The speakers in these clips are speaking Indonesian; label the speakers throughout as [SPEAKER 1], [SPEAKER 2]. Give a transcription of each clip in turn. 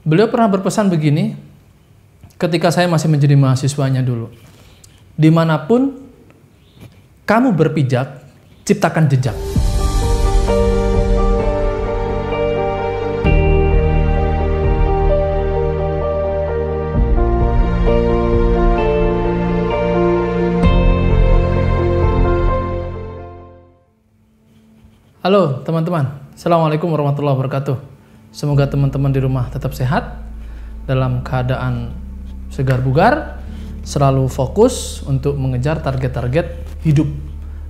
[SPEAKER 1] Beliau pernah berpesan begini, ketika saya masih menjadi mahasiswanya dulu. Dimanapun kamu berpijak, ciptakan jejak. Halo teman-teman, Assalamualaikum warahmatullahi wabarakatuh. Semoga teman-teman di rumah tetap sehat, dalam keadaan segar bugar, selalu fokus untuk mengejar target-target hidup.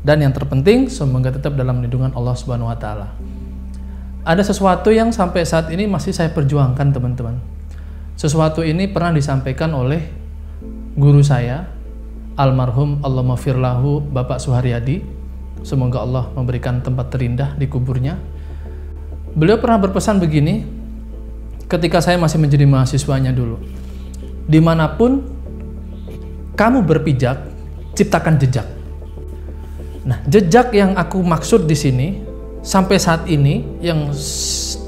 [SPEAKER 1] Dan yang terpenting, semoga tetap dalam lindungan Allah Subhanahu wa Ta'ala. Ada sesuatu yang sampai saat ini masih saya perjuangkan, teman-teman. Sesuatu ini pernah disampaikan oleh guru saya, almarhum Allahumma Bapak Suharyadi. Semoga Allah memberikan tempat terindah di kuburnya. Beliau pernah berpesan begini, ketika saya masih menjadi mahasiswanya dulu. Dimanapun kamu berpijak, ciptakan jejak. Nah, jejak yang aku maksud di sini, sampai saat ini, yang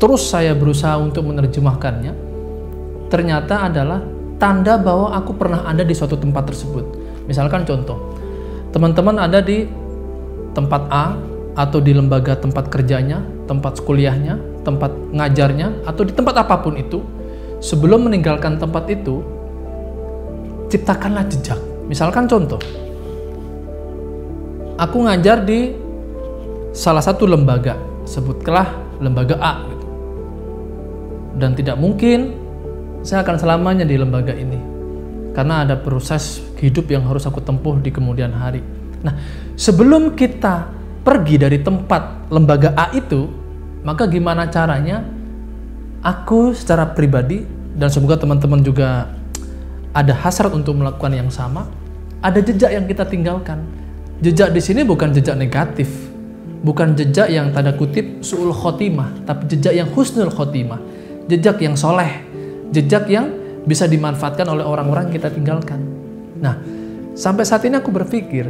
[SPEAKER 1] terus saya berusaha untuk menerjemahkannya, ternyata adalah tanda bahwa aku pernah ada di suatu tempat tersebut. Misalkan contoh, teman-teman ada di tempat A, atau di lembaga tempat kerjanya, tempat kuliahnya, tempat ngajarnya, atau di tempat apapun itu, sebelum meninggalkan tempat itu, ciptakanlah jejak. Misalkan contoh, aku ngajar di salah satu lembaga, sebutlah lembaga A, gitu. Dan tidak mungkin saya akan selamanya di lembaga ini, karena ada proses hidup yang harus aku tempuh di kemudian hari. Nah, sebelum kita pergi dari tempat lembaga A itu, maka gimana caranya aku secara pribadi, dan semoga teman-teman juga ada hasrat untuk melakukan yang sama, ada jejak yang kita tinggalkan. Jejak di sini bukan jejak negatif, bukan jejak yang tanda kutip su'ul khotimah, tapi jejak yang husnul khotimah, jejak yang soleh, jejak yang bisa dimanfaatkan oleh orang-orang yang kita tinggalkan. Nah, sampai saat ini aku berpikir,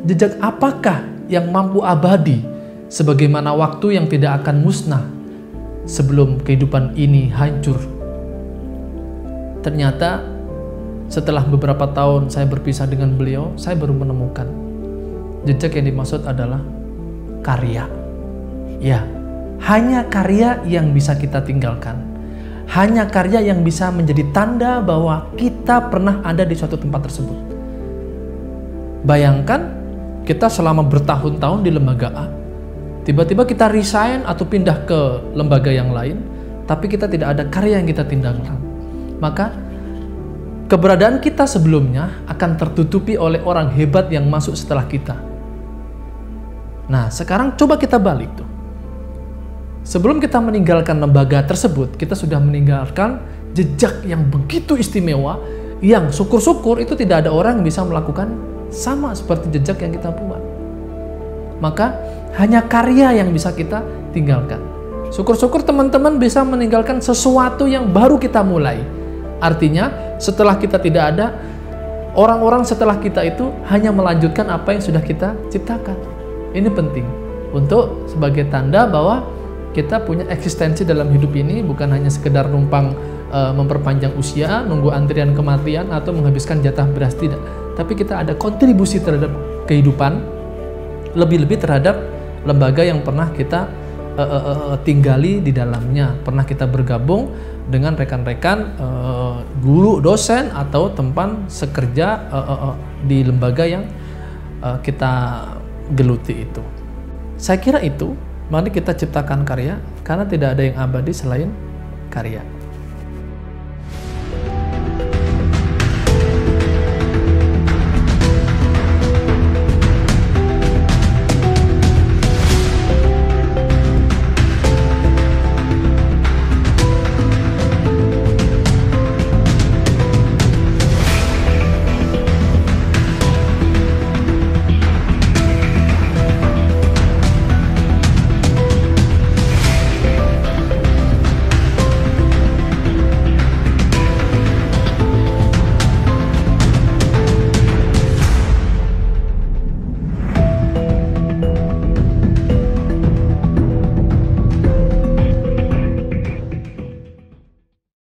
[SPEAKER 1] jejak apakah yang mampu abadi sebagaimana waktu yang tidak akan musnah sebelum kehidupan ini hancur? Ternyata setelah beberapa tahun saya berpisah dengan beliau, saya baru menemukan jejak yang dimaksud adalah karya. Ya, hanya karya yang bisa kita tinggalkan. Hanya karya yang bisa menjadi tanda bahwa kita pernah ada di suatu tempat tersebut. Bayangkan kita selama bertahun-tahun di lembaga A, tiba-tiba kita resign atau pindah ke lembaga yang lain, tapi kita tidak ada karya yang kita tinggalkan. Maka keberadaan kita sebelumnya akan tertutupi oleh orang hebat yang masuk setelah kita. Nah, sekarang coba kita balik tuh. Sebelum kita meninggalkan lembaga tersebut, kita sudah meninggalkan jejak yang begitu istimewa, yang syukur-syukur itu tidak ada orang yang bisa melakukan sama seperti jejak yang kita buat. Maka hanya karya yang bisa kita tinggalkan. Syukur-syukur teman-teman bisa meninggalkan sesuatu yang baru kita mulai. Artinya setelah kita tidak ada, orang-orang setelah kita itu hanya melanjutkan apa yang sudah kita ciptakan. Ini penting untuk sebagai tanda bahwa kita punya eksistensi dalam hidup ini, bukan hanya sekedar numpang memperpanjang usia, nunggu antrian kematian, atau menghabiskan jatah beras, tidak. Tapi kita ada kontribusi terhadap kehidupan, lebih-lebih terhadap lembaga yang pernah kita tinggali di dalamnya, pernah kita bergabung dengan rekan-rekan guru, dosen, atau teman sekerja di lembaga yang kita geluti itu. Saya kira itu, mari kita ciptakan karya, karena tidak ada yang abadi selain karya.